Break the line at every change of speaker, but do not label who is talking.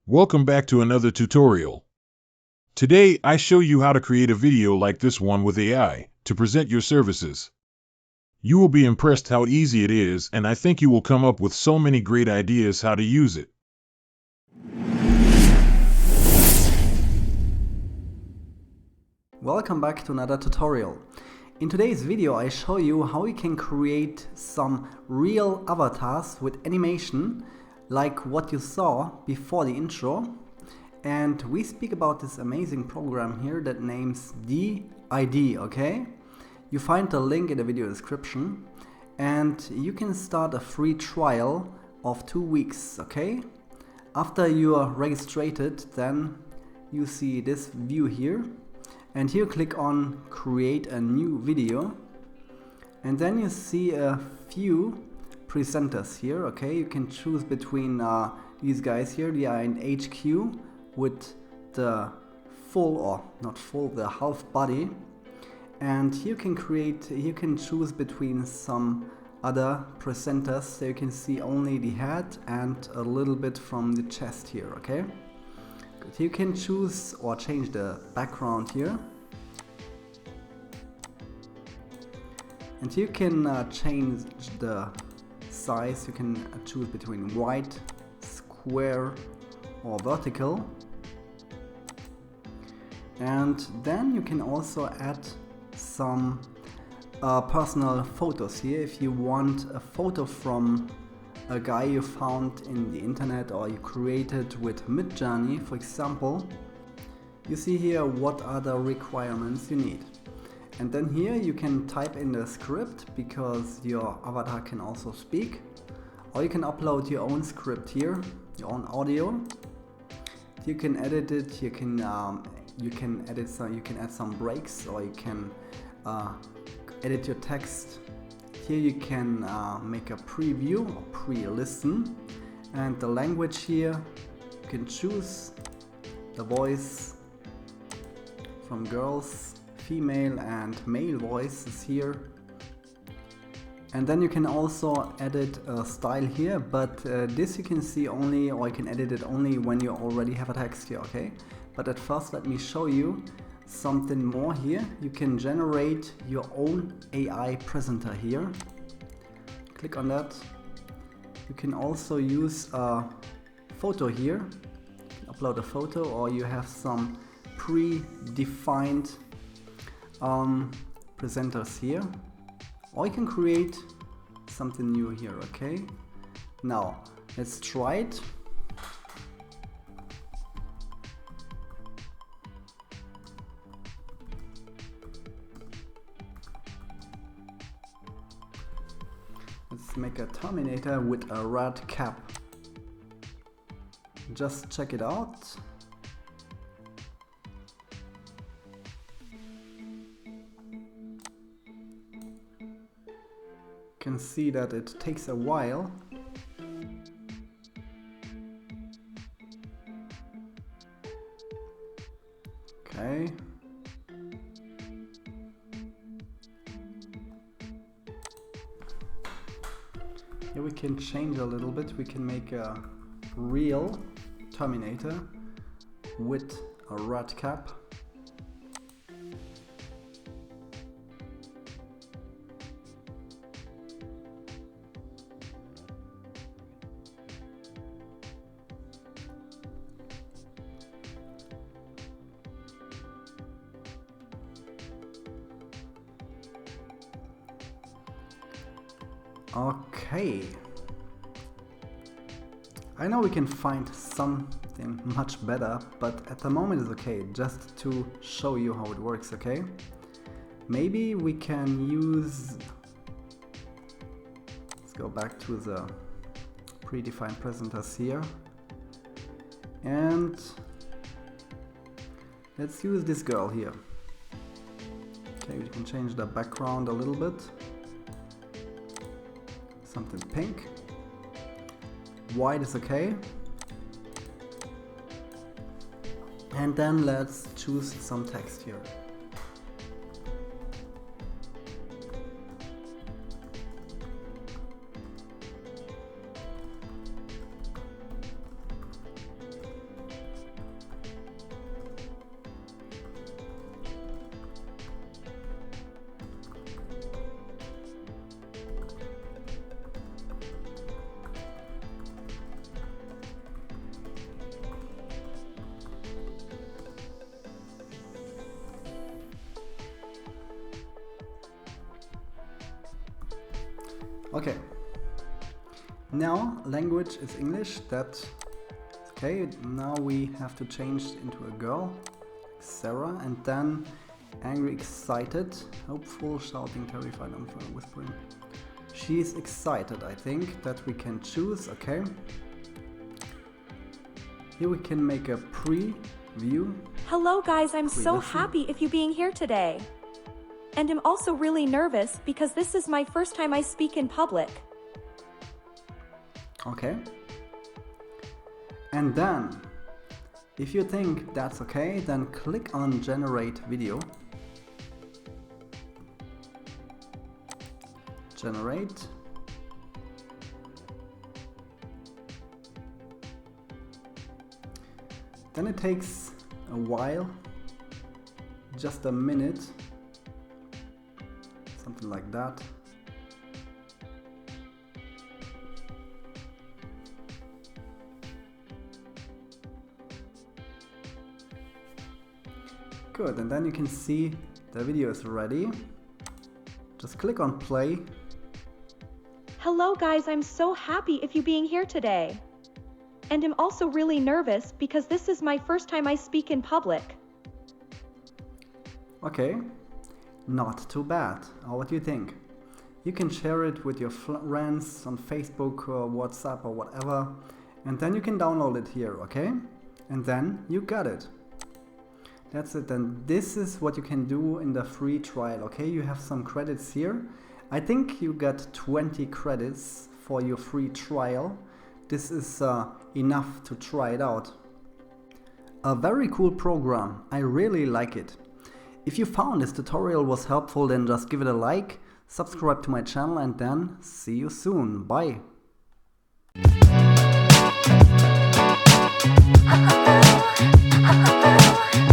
Welcome back to another tutorial. Today, I show you how to create a video like this one with AI to present your services. You will be impressed how easy it is, and I think you will come up with so many great ideas how to use it.
Welcome back to another tutorial. In today's video I show you how you can create some real avatars with animation like what you saw before the intro, and we speak about this amazing program here that names D-ID, okay? You find the link in the video description and you can start a free trial of 2 weeks, okay? After you are registered, then you see this view here. And here click on create a new video, and then you see a few presenters here, okay? You can choose between these guys here. They are in HQ with the full, or not full, the half body, and you can choose between some other presenters, so you can see only the head and a little bit from the chest here, okay? You can choose or change the background here, and you can change the size. You can choose between white, square or vertical, and then you can also add some personal photos here. If you want a photo from a guy you found in the internet or you created with Midjourney, for example, you see here what are the requirements you need. And then here you can type in the script, because your avatar can also speak, or you can upload your own script here, your own audio. You can edit it. You can edit some. You can add some breaks, or you can edit your text. Here you can make a preview or pre-listen, and the language here you can choose the voice from girls, female and male voices here, and then you can also edit a style here, but this you can see only, or you can edit it only when you already have a text here, okay? But at first let me show you something more here. You can generate your own AI presenter here. Click on that. You can also use a photo here. You can upload a photo, or you have some predefined presenters here, or you can create something new here, okay? Now let's try it. Let's make a Terminator with a red cap. Just check it out. You can see that it takes a while. Okay. Here we can change a little bit. We can make a real Terminator with a red cap. Okay, I know we can find something much better, but at the moment it's okay, just to show you how it works, okay? Maybe we can use, let's go back to the predefined presenters here, and let's use this girl here. Okay, we can change the background a little bit. Something pink. White is okay. And then let's choose some text here. Okay. Now language is English. That's okay. Now we have to change into a girl, Sarah, and then angry, excited, hopeful, shouting, terrified, whispering. She's excited, I think, that we can choose. Okay. Here we can make a preview.
Hello guys, I'm so
Previously.
happy if you being here today. And I'm also really nervous because this is my first time I speak in public.
Okay. And then, if you think that's okay, then click on generate video. Generate. Then it takes a while, just a minute, something like that. Good, and then you can see the video is ready. Just click on play.
Hello guys, I'm so happy if you being here today. And I'm also really nervous because this is my first time I speak in public.
Okay, not too bad. What do you think? You can share it with your friends on Facebook or WhatsApp or whatever, and then you can download it here, okay? And then you got it. That's it, and this is what you can do in the free trial, okay? You have some credits here. I think you got 20 credits for your free trial. This is enough to try it out. A very cool program. I really like it. If you found this tutorial was helpful, then just give it a like, subscribe to my channel, and then see you soon. Bye.
Oh, oh, oh, oh, oh.